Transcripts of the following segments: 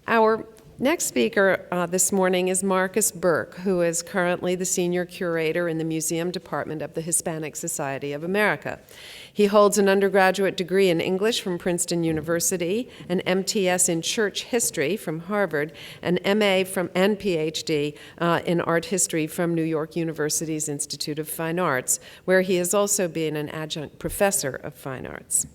Our next speaker this morning is Marcus Burke, who is currently the Senior Curator in the Museum Department of the Hispanic Society of America. He holds an undergraduate degree in English from Princeton University, an MTS in Church History from Harvard, an MA and PhD in Art History from New York University's Institute of Fine Arts, where he has also been an adjunct professor of fine arts.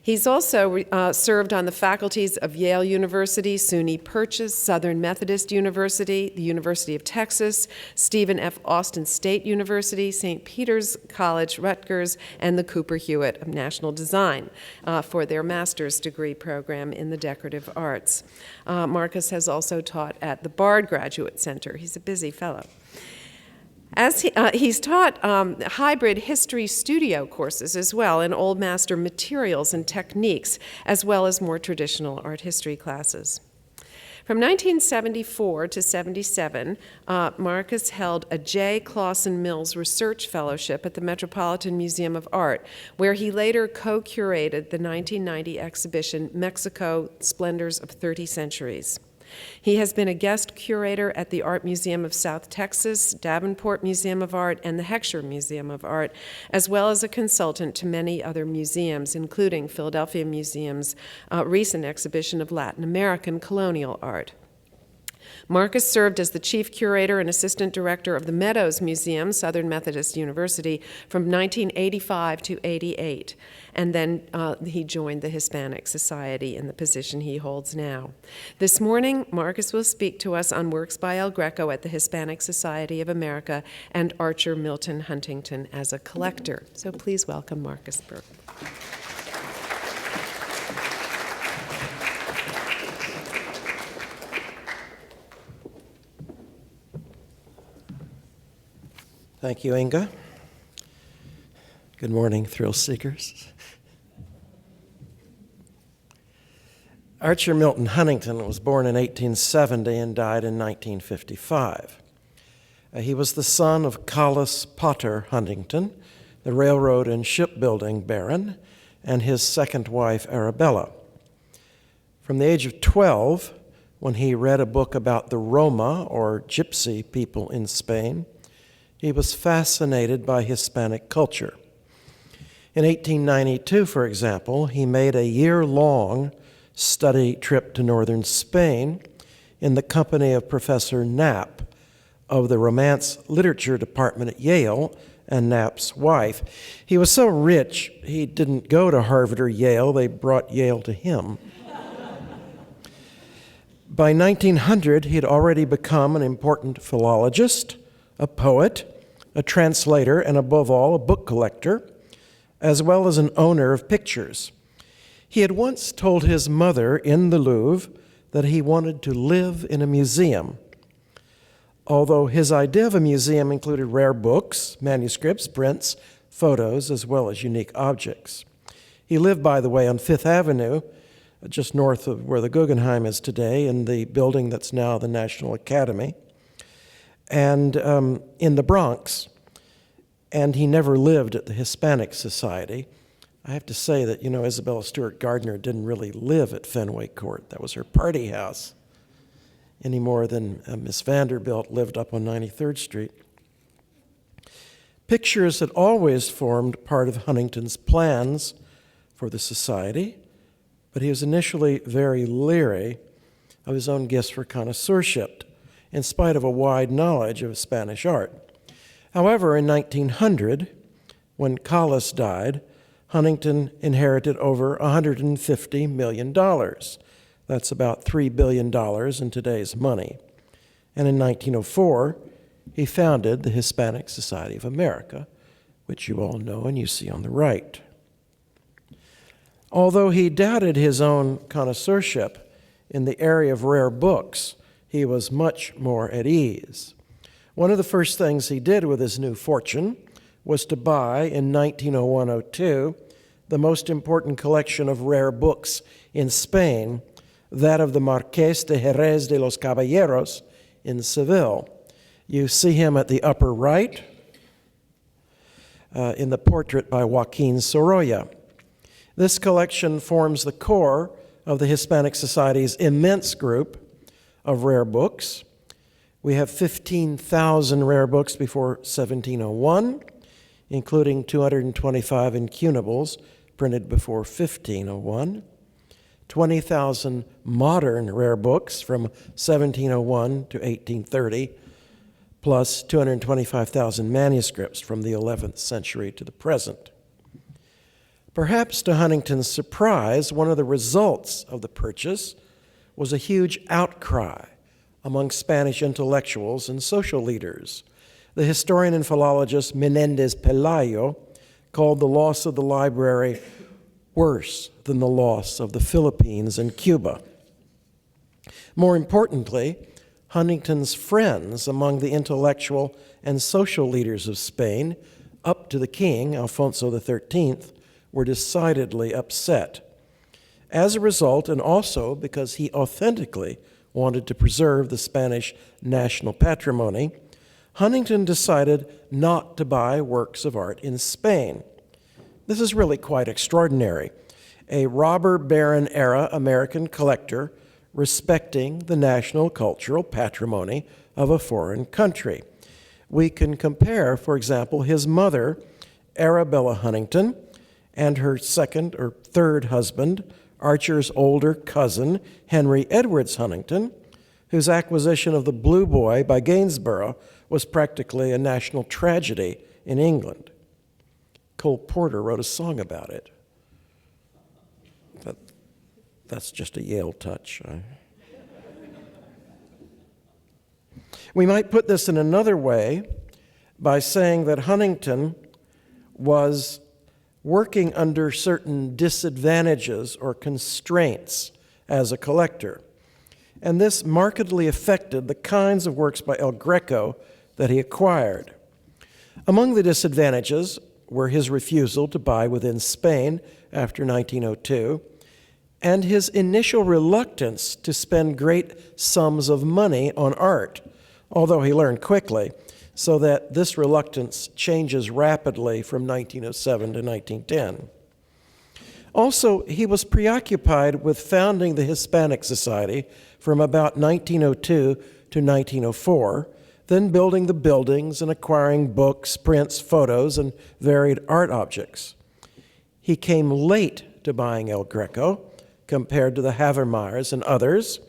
He's also served on the faculties of Yale University, SUNY Purchase, Southern Methodist University, the University of Texas, Stephen F. Austin State University, St. Peter's College, Rutgers, and the Cooper Hewitt of National Design for their master's degree program in the decorative arts. Marcus has also taught at the Bard Graduate Center. He's a busy fellow. As he's taught hybrid history studio courses as well in Old Master materials and techniques, as well as more traditional art history classes. From 1974 to 77, Marcus held a J. Clausen Mills Research Fellowship at the Metropolitan Museum of Art, where he later co-curated the 1990 exhibition Mexico, Splendors of 30 Centuries. He has been a guest curator at the Art Museum of South Texas, Davenport Museum of Art, and the Heckscher Museum of Art, as well as a consultant to many other museums, including Philadelphia Museum's recent exhibition of Latin American colonial art. Marcus served as the chief curator and assistant director of the Meadows Museum, Southern Methodist University, from 1985 to 88. And then he joined the Hispanic Society in the position he holds now. This morning, Marcus will speak to us on works by El Greco at the Hispanic Society of America and Archer Milton Huntington as a collector. So please welcome Marcus Burke. Thank you, Inga. Good morning, thrill seekers. Archer Milton Huntington was born in 1870 and died in 1955. He was the son of Collis Potter Huntington, the railroad and shipbuilding baron, and his second wife, Arabella. From the age of 12, when he read a book about the Roma, or gypsy people in Spain, he was fascinated by Hispanic culture. In 1892, for example, he made a year-long study trip to northern Spain in the company of Professor Knapp of the Romance Literature Department at Yale and Knapp's wife. He was so rich, he didn't go to Harvard or Yale. They brought Yale to him. By 1900, he had already become an important philologist, a poet, a translator, and above all, a book collector, as well as an owner of pictures. He had once told his mother in the Louvre that he wanted to live in a museum. Although his idea of a museum included rare books, manuscripts, prints, photos, as well as unique objects. He lived, by the way, on Fifth Avenue, just north of where the Guggenheim is today, in the building that's now the National Academy, and in the Bronx, and he never lived at the Hispanic Society. I have to say that, Isabella Stewart Gardner didn't really live at Fenway Court. That was her party house, any more than Miss Vanderbilt lived up on 93rd Street. Pictures had always formed part of Huntington's plans for the society, but he was initially very leery of his own gifts for connoisseurship, in spite of a wide knowledge of Spanish art. However, in 1900, when Collis died, Huntington inherited over $150 million. That's about $3 billion in today's money. And in 1904, he founded the Hispanic Society of America, which you all know and you see on the right. Although he doubted his own connoisseurship in the area of rare books, he was much more at ease. One of the first things he did with his new fortune was to buy, in 1901-02, the most important collection of rare books in Spain, that of the Marqués de Jerez de los Caballeros in Seville. You see him at the upper right in the portrait by Joaquin Sorolla. This collection forms the core of the Hispanic Society's immense group of rare books. We have 15,000 rare books before 1701, including 225 incunables printed before 1501, 20,000 modern rare books from 1701 to 1830, plus 225,000 manuscripts from the 11th century to the present. Perhaps to Huntington's surprise, one of the results of the purchase was a huge outcry among Spanish intellectuals and social leaders. The historian and philologist Menéndez Pelayo called the loss of the library worse than the loss of the Philippines and Cuba. More importantly, Huntington's friends among the intellectual and social leaders of Spain, up to the king, Alfonso XIII, were decidedly upset. As a result, and also because he authentically wanted to preserve the Spanish national patrimony, Huntington decided not to buy works of art in Spain. This is really quite extraordinary. A robber baron era American collector respecting the national cultural patrimony of a foreign country. We can compare, for example, his mother, Arabella Huntington, and her second or third husband, Archer's older cousin, Henry Edwards Huntington, whose acquisition of the Blue Boy by Gainsborough was practically a national tragedy in England. Cole Porter wrote a song about it. But that's just a Yale touch. We might put this in another way by saying that Huntington was working under certain disadvantages or constraints as a collector. And this markedly affected the kinds of works by El Greco that he acquired. Among the disadvantages were his refusal to buy within Spain after 1902, and his initial reluctance to spend great sums of money on art, although he learned quickly, so that this reluctance changes rapidly from 1907 to 1910. Also, he was preoccupied with founding the Hispanic Society from about 1902 to 1904, then building the buildings and acquiring books, prints, photos, and varied art objects. He came late to buying El Greco compared to the Havermeyers and others,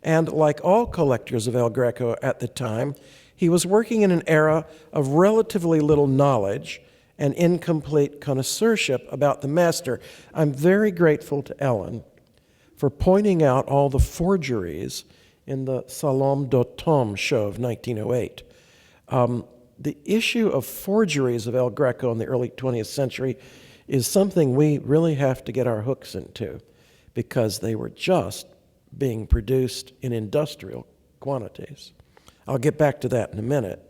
and like all collectors of El Greco at the time, he was working in an era of relatively little knowledge and incomplete connoisseurship about the master. I'm very grateful to Ellen for pointing out all the forgeries in the Salon d'Automne show of 1908. The issue of forgeries of El Greco in the early 20th century is something we really have to get our hooks into, because they were just being produced in industrial quantities. I'll get back to that in a minute.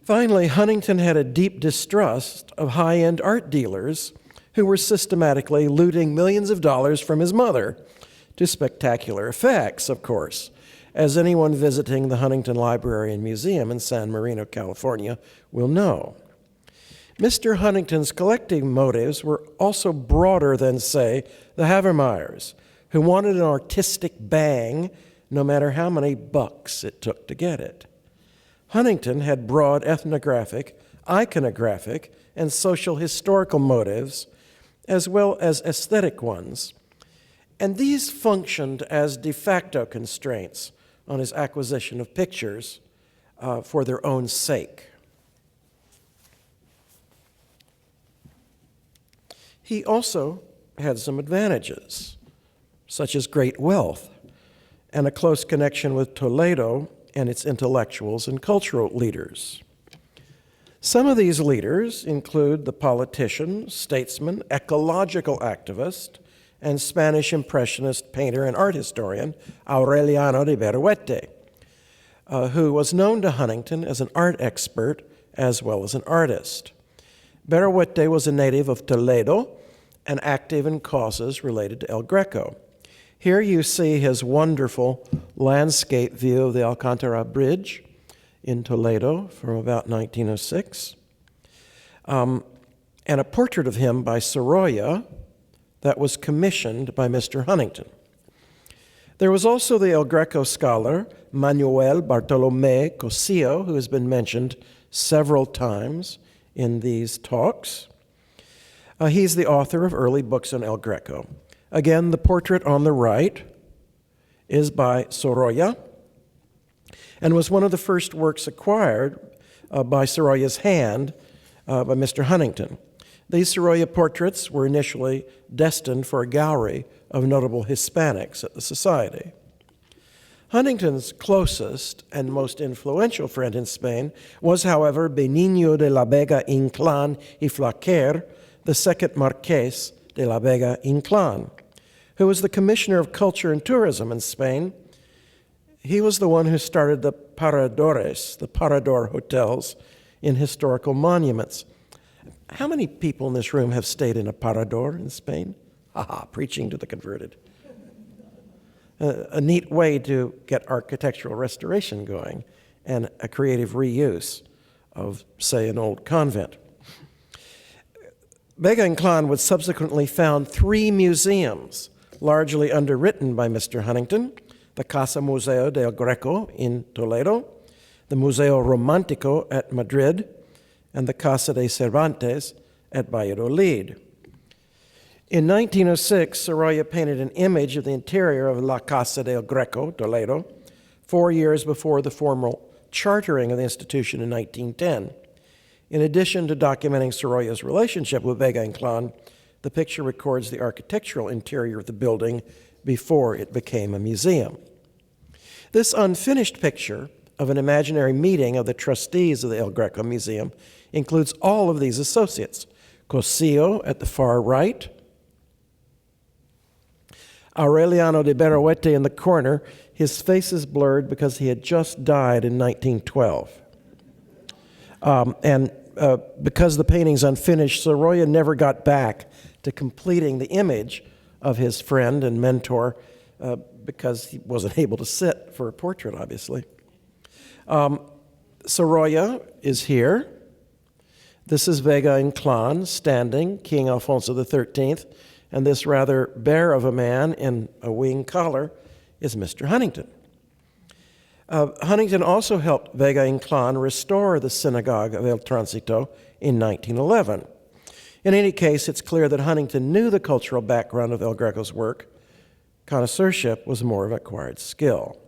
Finally, Huntington had a deep distrust of high-end art dealers who were systematically looting millions of dollars from his mother, to spectacular effects, of course, as anyone visiting the Huntington Library and Museum in San Marino, California, will know. Mr. Huntington's collecting motives were also broader than, say, the Havermeyers, who wanted an artistic bang no matter how many bucks it took to get it. Huntington had broad ethnographic, iconographic, and social historical motives, as well as aesthetic ones. And these functioned as de facto constraints on his acquisition of pictures for their own sake. He also had some advantages, such as great wealth and a close connection with Toledo and its intellectuals and cultural leaders. Some of these leaders include the politician, statesman, ecological activist, and Spanish impressionist painter and art historian Aureliano de Berruete, who was known to Huntington as an art expert as well as an artist. Berruete was a native of Toledo and active in causes related to El Greco. Here you see his wonderful landscape view of the Alcantara Bridge in Toledo from about 1906, and a portrait of him by Sorolla, that was commissioned by Mr. Huntington. There was also the El Greco scholar Manuel Bartolomé Cosillo, who has been mentioned several times in these talks. He's the author of early books on El Greco. Again, the portrait on the right is by Sorolla and was one of the first works acquired by Sorolla's hand by Mr. Huntington. These Sorolla portraits were initially destined for a gallery of notable Hispanics at the Society. Huntington's closest and most influential friend in Spain was, however, Benigno de la Vega Inclán y Flaquer, the second Marqués de la Vega Inclán, who was the Commissioner of Culture and Tourism in Spain. He was the one who started the paradores, the parador hotels in historical monuments. How many people in this room have stayed in a parador in Spain? Haha, preaching to the converted. A neat way to get architectural restoration going and a creative reuse of, say, an old convent. Vega Inclán would subsequently found 3 museums, largely underwritten by Mr. Huntington: the Casa Museo del Greco in Toledo, the Museo Romántico at Madrid, and the Casa de Cervantes at Valladolid. In 1906, Sorolla painted an image of the interior of La Casa del Greco, Toledo, 4 years before the formal chartering of the institution in 1910. In addition to documenting Sorolla's relationship with Vega Inclán, the picture records the architectural interior of the building before it became a museum. This unfinished picture of an imaginary meeting of the trustees of the El Greco Museum includes all of these associates: Cosillo at the far right, Aureliano de Berruete in the corner. His face is blurred because he had just died in 1912. Because the painting's unfinished, Sorolla never got back to completing the image of his friend and mentor because he wasn't able to sit for a portrait, obviously. Sorolla is here. This is Vega Inclán standing, King Alfonso XIII, and this rather bear of a man in a wing collar is Mr. Huntington. Huntington also helped Vega Inclán restore the synagogue of El Tránsito in 1911. In any case, it's clear that Huntington knew the cultural background of El Greco's work. Connoisseurship was more of an acquired skill.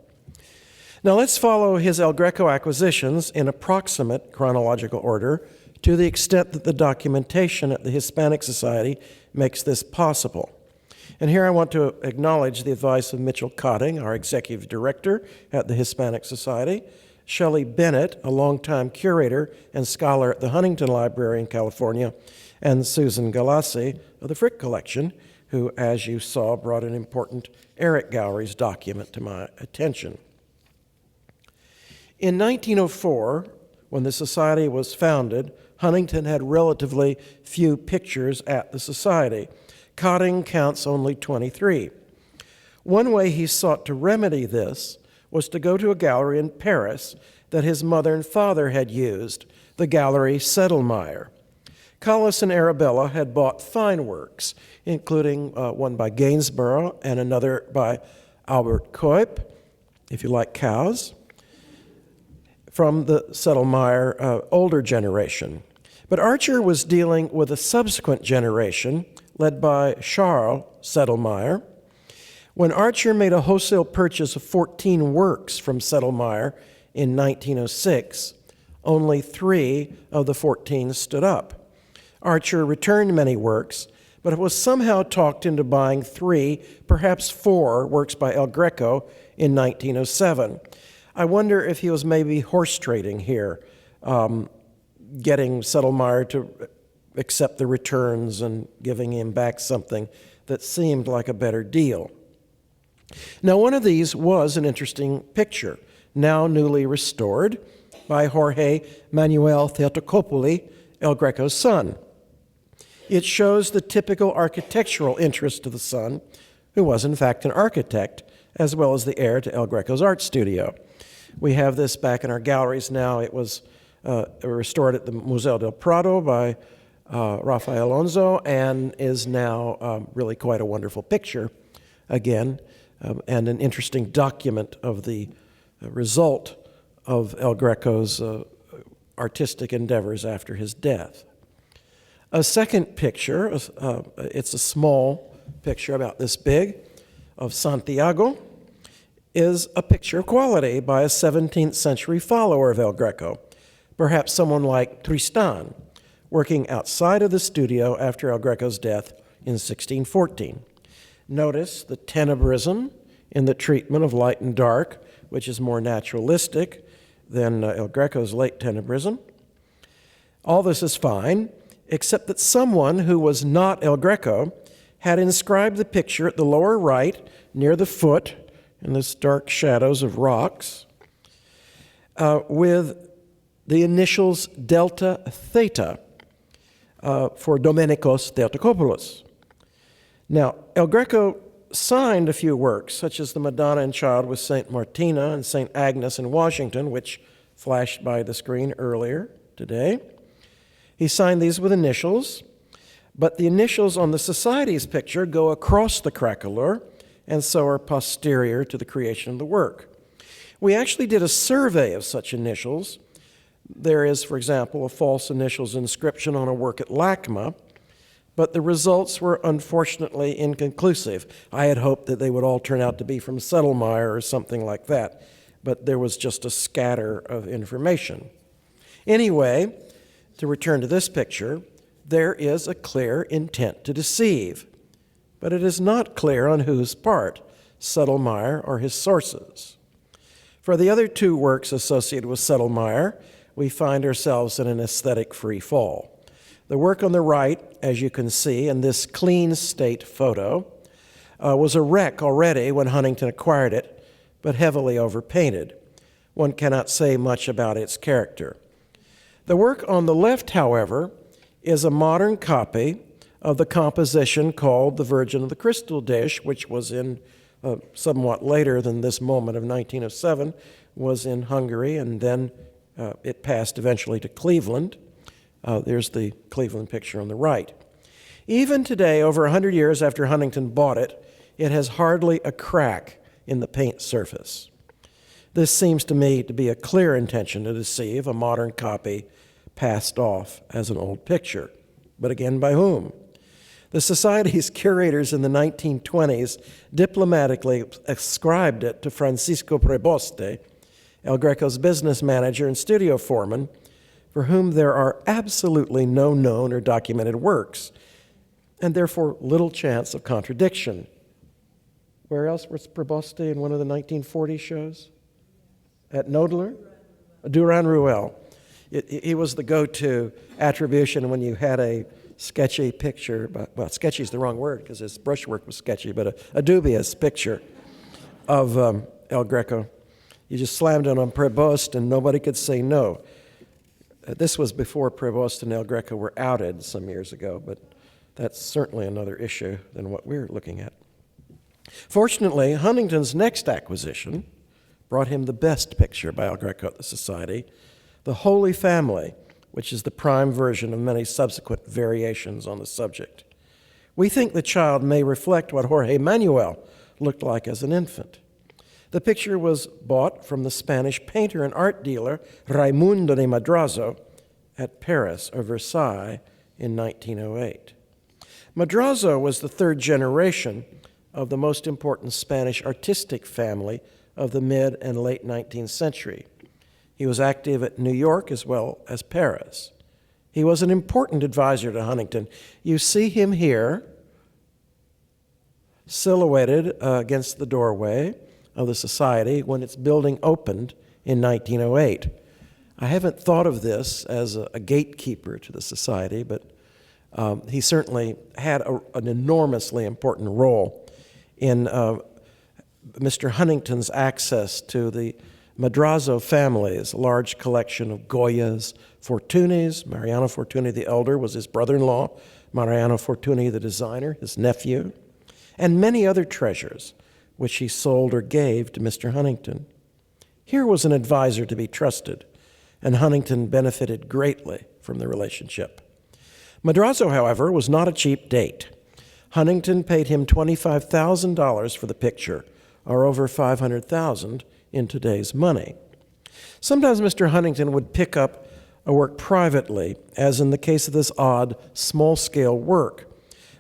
Now let's follow his El Greco acquisitions in approximate chronological order to the extent that the documentation at the Hispanic Society makes this possible. And here I want to acknowledge the advice of Mitchell Cotting, our executive director at the Hispanic Society, Shelley Bennett, a longtime curator and scholar at the Huntington Library in California, and Susan Galassi of the Frick Collection, who, as you saw, brought an important Eric Galleries document to my attention. In 1904, when the Society was founded, Huntington had relatively few pictures at the Society. Cotting counts only 23. One way he sought to remedy this was to go to a gallery in Paris that his mother and father had used, the Gallery Sedlmayr. Collis and Arabella had bought fine works, including one by Gainsborough and another by Albert Cuyp, if you like cows, from the Sedlmayr older generation. But Archer was dealing with a subsequent generation led by Charles Sedlmayr. When Archer made a wholesale purchase of 14 works from Sedlmayr in 1906, only 3 of the 14 stood up. Archer returned many works, but it was somehow talked into buying 3, perhaps 4 works by El Greco in 1907. I wonder if he was maybe horse trading here, getting Sedlmayr to accept the returns and giving him back something that seemed like a better deal. Now, one of these was an interesting picture, now newly restored by Jorge Manuel Theotocopuli, El Greco's son. It shows the typical architectural interest of the son, who was in fact an architect, as well as the heir to El Greco's art studio. We have this back in our galleries now. It was restored at the Museo del Prado by Rafael Alonso, and is now really quite a wonderful picture, again, and an interesting document of the result of El Greco's artistic endeavors after his death. A second picture, it's a small picture about this big, of Santiago, is a picture of quality by a 17th century follower of El Greco, perhaps someone like Tristan, working outside of the studio after El Greco's death in 1614. Notice the tenebrism in the treatment of light and dark, which is more naturalistic than El Greco's late tenebrism. All this is fine, except that someone who was not El Greco had inscribed the picture at the lower right, near the foot, in this dark shadows of rocks, with the initials Delta Theta for Domenikos Theotokopoulos. Now, El Greco signed a few works, such as the Madonna and Child with St. Martina and St. Agnes in Washington, which flashed by the screen earlier today. He signed these with initials, but the initials on the Society's picture go across the craquelure and so are posterior to the creation of the work. We actually did a survey of such initials. There is, for example, a false initials inscription on a work at LACMA, but the results were unfortunately inconclusive. I had hoped that they would all turn out to be from Sedlmayr or something like that, but there was just a scatter of information. Anyway, to return to this picture, there is a clear intent to deceive, but it is not clear on whose part, Sedlmayr or his sources. For the other two works associated with Sedlmayr, we find ourselves in an aesthetic free fall. The work on the right, as you can see in this clean state photo, was a wreck already when Huntington acquired it, but heavily overpainted. One cannot say much about its character. The work on the left, however, is a modern copy of the composition called The Virgin of the Crystal Dish, which was in somewhat later than this moment of 1907, was in Hungary, and then it passed eventually to Cleveland. There's the Cleveland picture on the right. Even today, over 100 years after Huntington bought it, it has hardly a crack in the paint surface. This seems to me to be a clear intention to deceive, a modern copy passed off as an old picture. But again, by whom? The Society's curators in the 1920s diplomatically ascribed it to Francisco Preboste, El Greco's business manager and studio foreman, for whom there are absolutely no known or documented works, and therefore little chance of contradiction. Where else was Preboste in one of the 1940 shows? At Knoedler? Duran-Ruel. He was the go-to attribution when you had a sketchy picture, well, sketchy is the wrong word because his brushwork was sketchy, but a dubious picture of El Greco. You just slammed it on Prebost and nobody could say no. This was before Prebost and El Greco were outed some years ago, but that's certainly another issue than what we're looking at. Fortunately, Huntington's next acquisition brought him the best picture by El Greco at the Society, The Holy Family, which is the prime version of many subsequent variations on the subject. We think the child may reflect what Jorge Manuel looked like as an infant. The picture was bought from the Spanish painter and art dealer Raimundo de Madrazo at Paris or Versailles in 1908. Madrazo was the third generation of the most important Spanish artistic family of the mid and late 19th century. He was active at New York as well as Paris. He was an important advisor to Huntington. You see him here, silhouetted against the doorway of the Society when its building opened in 1908. I haven't thought of this as a gatekeeper to the Society, but he certainly had an enormously important role in Mr. Huntington's access to the Madrazo family's large collection of Goyas, Fortunis. Mariano Fortuny the elder was his brother-in-law, Mariano Fortuny the designer, his nephew, and many other treasures which he sold or gave to Mr. Huntington. Here was an advisor to be trusted, and Huntington benefited greatly from the relationship. Madrazo, however, was not a cheap date. Huntington paid him $25,000 for the picture, or over $500,000 in today's money. Sometimes Mr. Huntington would pick up a work privately, as in the case of this odd, small-scale work.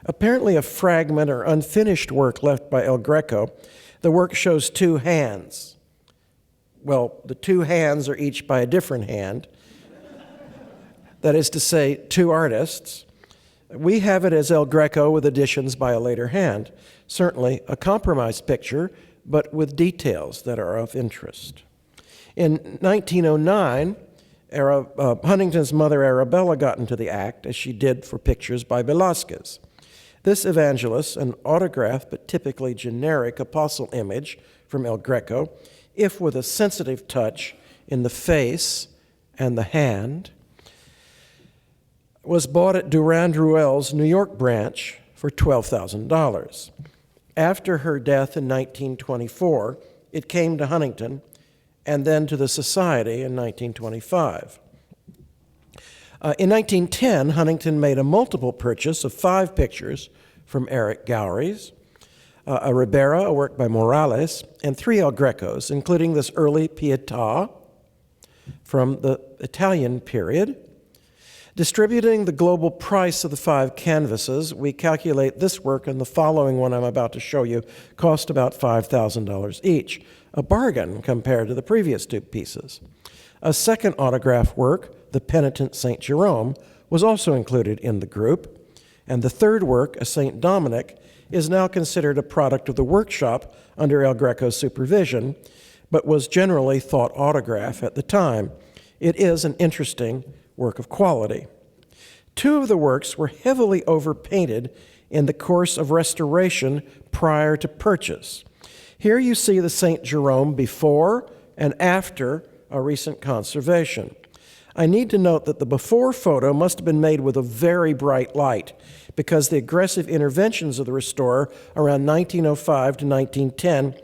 Apparently a fragment or unfinished work left by El Greco. The work shows two hands. Well, the two hands are each by a different hand. That is to say, two artists. We have it as El Greco with additions by a later hand. Certainly a compromised picture, but with details that are of interest. In 1909, Huntington's mother Arabella got into the act, as she did for pictures by Velázquez. This evangelist, an autographed but typically generic apostle image from El Greco, if with a sensitive touch in the face and the hand, was bought at Durand-Ruel's New York branch for $12,000. After her death in 1924, it came to Huntington and then to the Society in 1925. In 1910, Huntington made a multiple purchase of 5 pictures from Eric Gowries, a Ribera, a work by Morales, and 3 El Grecos, including this early Pietà from the Italian period. Distributing the global price of the 5 canvases, we calculate this work and the following one I'm about to show you cost about $5,000 each, a bargain compared to the previous 2 pieces. A second autograph work, The Penitent St. Jerome, was also included in the group, and the third work, a St. Dominic, is now considered a product of the workshop under El Greco's supervision, but was generally thought autograph at the time. It is an interesting work of quality. 2 of the works were heavily overpainted in the course of restoration prior to purchase. Here you see the St. Jerome before and after a recent conservation. I need to note that the before photo must have been made with a very bright light because the aggressive interventions of the restorer around 1905 to 1910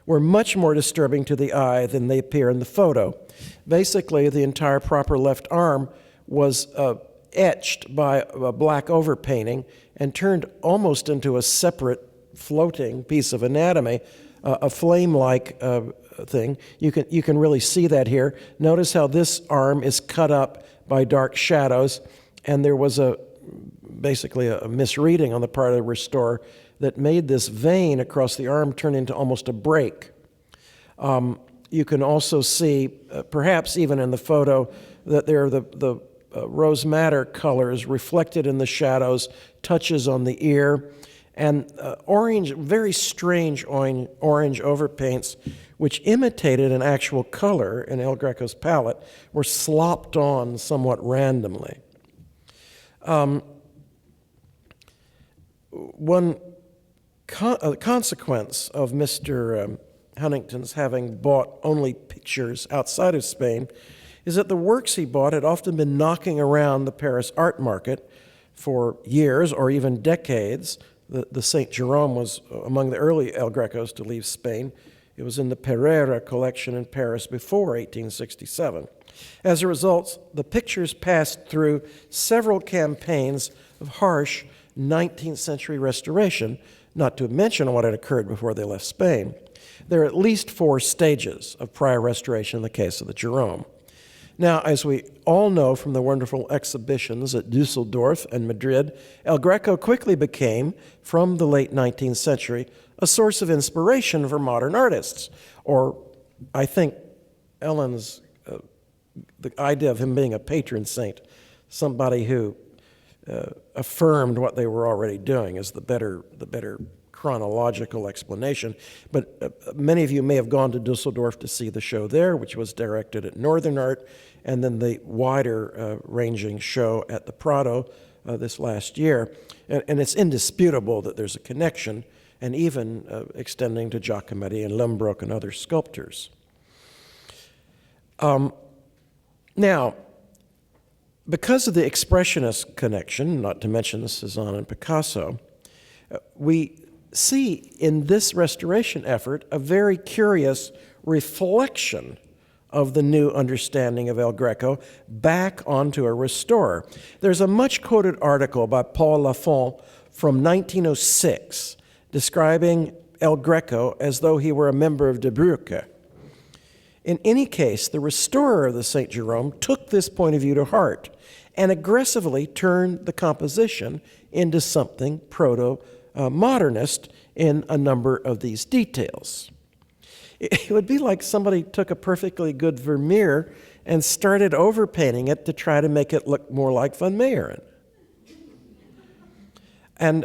were much more disturbing to the eye than they appear in the photo. Basically, the entire proper left arm was etched by a black overpainting and turned almost into a separate floating piece of anatomy, a flame-like thing. You can really see that here. Notice how this arm is cut up by dark shadows, and there was basically a misreading on the part of the restorer that made this vein across the arm turn into almost a break. You can also see, perhaps even in the photo, that there are the rose madder colors reflected in the shadows, touches on the ear, and orange, very strange orange overpaints, which imitated an actual color in El Greco's palette, were slopped on somewhat randomly. One consequence of Mr. Huntington's having bought only pictures outside of Spain is that the works he bought had often been knocking around the Paris art market for years or even decades. The St. Jerome was among the early El Grecos to leave Spain. It was in the Pereira collection in Paris before 1867. As a result, the pictures passed through several campaigns of harsh 19th century restoration, not to mention what had occurred before they left Spain. There are at least 4 stages of prior restoration in the case of the Jerome. Now, as we all know from the wonderful exhibitions at Dusseldorf and Madrid, El Greco quickly became, from the late 19th century, a source of inspiration for modern artists. Or, I think, Ellen's, the idea of him being a patron saint, somebody who affirmed what they were already doing, is the better chronological explanation. But many of you may have gone to Dusseldorf to see the show there, which was directed at Northern Art, and then the wider ranging show at the Prado this last year. And it's indisputable that there's a connection, and even extending to Giacometti and Lembrook and other sculptors. Now, because of the Expressionist connection, not to mention Cezanne and Picasso, we see in this restoration effort a very curious reflection of the new understanding of El Greco back onto a restorer. There's a much-quoted article by Paul Lafont from 1906 describing El Greco as though he were a member of de Burke. In any case, the restorer of the St. Jerome took this point of view to heart and aggressively turned the composition into something proto-modernist in a number of these details. It would be like somebody took a perfectly good Vermeer and started overpainting it to try to make it look more like Van Meeren. And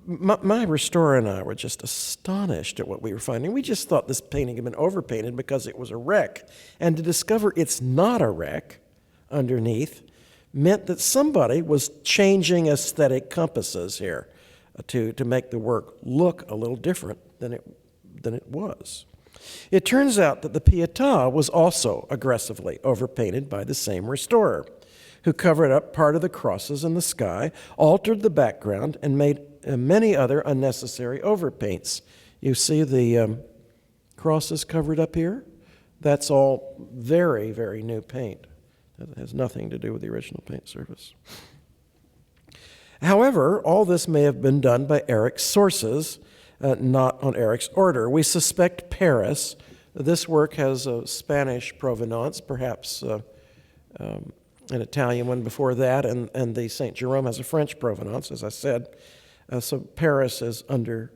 my restorer and I were just astonished at what we were finding. We just thought this painting had been overpainted because it was a wreck. And to discover it's not a wreck underneath meant that somebody was changing aesthetic compasses here to make the work look a little different than it was. It turns out that the Pietà was also aggressively overpainted by the same restorer, who covered up part of the crosses in the sky, altered the background, and made many other unnecessary overpaints. You see the crosses covered up here? That's all very, very new paint. It has nothing to do with the original paint surface. However, all this may have been done by Eric's sources, not on Eric's order. We suspect Paris. This work has a Spanish provenance, perhaps an Italian one before that, and the St. Jerome has a French provenance, as I said. So Paris is under...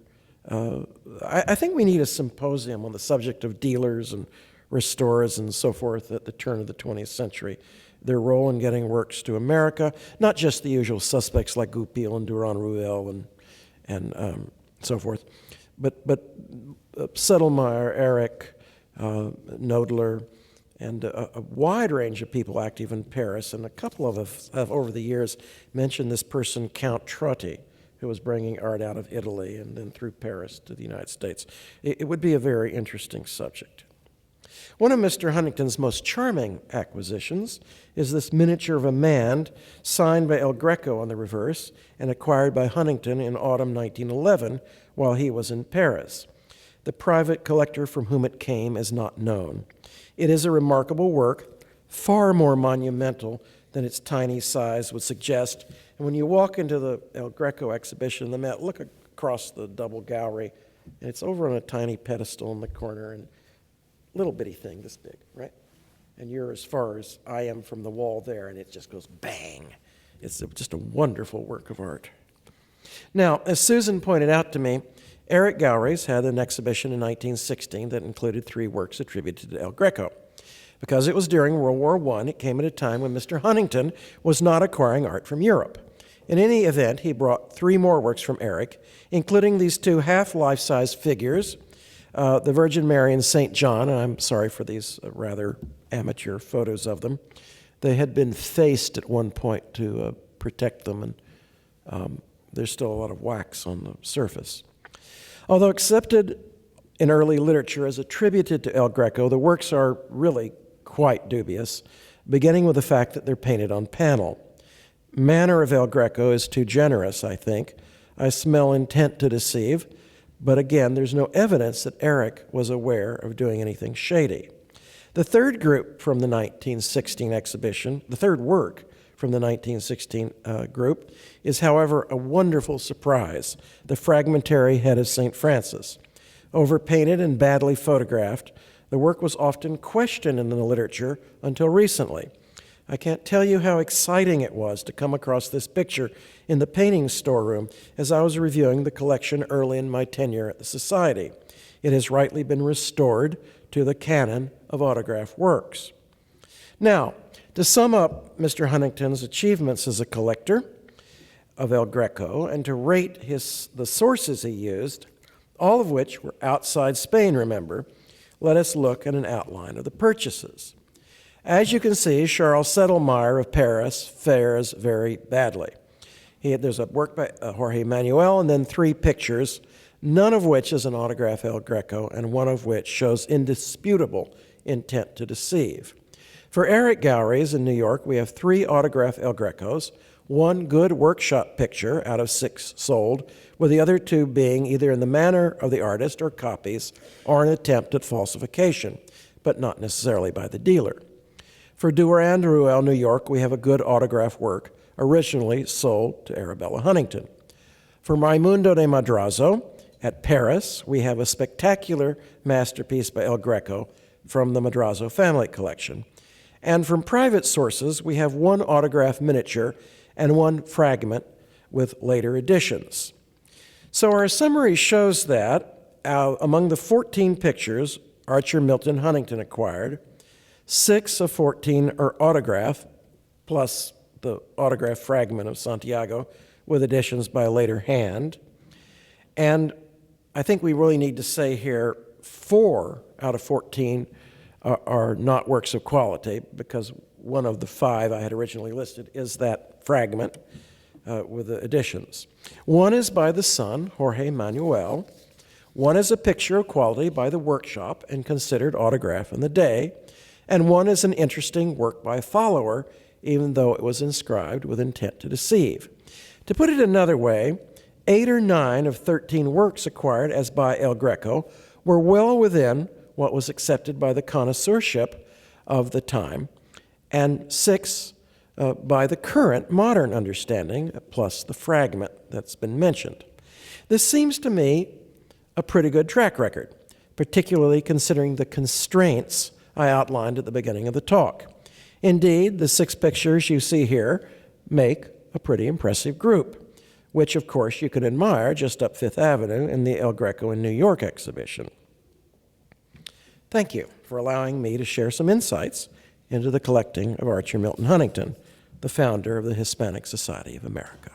I think we need a symposium on the subject of dealers and restorers and so forth at the turn of the 20th century. Their role in getting works to America, not just the usual suspects like Goupil and Durand-Ruel and so forth, but Sedlmayr, Eric, Knoedler, and a wide range of people active in Paris, and a couple of us have over the years mentioned this person, Count Trotti, who was bringing art out of Italy and then through Paris to the United States. It would be a very interesting subject. One of Mr. Huntington's most charming acquisitions is this miniature of a man signed by El Greco on the reverse and acquired by Huntington in autumn 1911 while he was in Paris. The private collector from whom it came is not known. It is a remarkable work, far more monumental than its tiny size would suggest. And when you walk into the El Greco exhibition in the Met, look across the double gallery, and it's over on a tiny pedestal in the corner, and little bitty thing this big, right? And you're as far as I am from the wall there, and it just goes bang. It's just a wonderful work of art. Now, as Susan pointed out to me, Eric Gowries had an exhibition in 1916 that included 3 works attributed to El Greco. Because it was during World War I, it came at a time when Mr. Huntington was not acquiring art from Europe. In any event, he brought 3 more works from Eric, including these 2 half-life-size figures, the Virgin Mary and St. John, and I'm sorry for these rather amateur photos of them. They had been faced at one point to protect them, and there's still a lot of wax on the surface. Although accepted in early literature as attributed to El Greco, the works are really quite dubious, beginning with the fact that they're painted on panel. Manner of El Greco is too generous, I think. I smell intent to deceive. But again, there's no evidence that Eric was aware of doing anything shady. The third group from the 1916 exhibition, the third work from the 1916 group, is, however, a wonderful surprise, the fragmentary head of St. Francis. Overpainted and badly photographed, the work was often questioned in the literature until recently. I can't tell you how exciting it was to come across this picture in the painting storeroom as I was reviewing the collection early in my tenure at the Society. It has rightly been restored to the canon of autograph works. Now, to sum up Mr. Huntington's achievements as a collector of El Greco and to rate the sources he used, all of which were outside Spain, remember, let us look at an outline of the purchases. As you can see, Charles Sedlmayr of Paris fares very badly. There's a work by Jorge Manuel and then 3 pictures, none of which is an autograph El Greco and one of which shows indisputable intent to deceive. For Eric Gowries in New York, we have 3 autograph El Grecos, 1 good workshop picture out of 6 sold, with the other 2 being either in the manner of the artist or copies or an attempt at falsification. but not necessarily by the dealer. For Durand Ruel, New York, we have a good autograph work originally sold to Arabella Huntington. For Raimundo de Madrazo, at Paris, we have a spectacular masterpiece by El Greco from the Madrazo family collection. And from private sources, we have one autograph miniature and one fragment with later editions. So our summary shows that among the 14 pictures Archer Milton Huntington acquired, 6 of 14 are autograph, plus the autograph fragment of Santiago with additions by a later hand. And I think we really need to say here 4 out of 14 are not works of quality, because one of the 5 I had originally listed is that fragment with the additions. One is by the son, Jorge Manuel. One is a picture of quality by the workshop and considered autograph in the day. And one is an interesting work by a follower, even though it was inscribed with intent to deceive. To put it another way, 8 or 9 of 13 works acquired as by El Greco were well within what was accepted by the connoisseurship of the time, and 6 by the current modern understanding, plus the fragment that's been mentioned. This seems to me a pretty good track record, particularly considering the constraints I outlined at the beginning of the talk. Indeed, the 6 pictures you see here make a pretty impressive group, which of course you can admire just up Fifth Avenue in the El Greco in New York exhibition. Thank you for allowing me to share some insights into the collecting of Archer Milton Huntington, the founder of the Hispanic Society of America.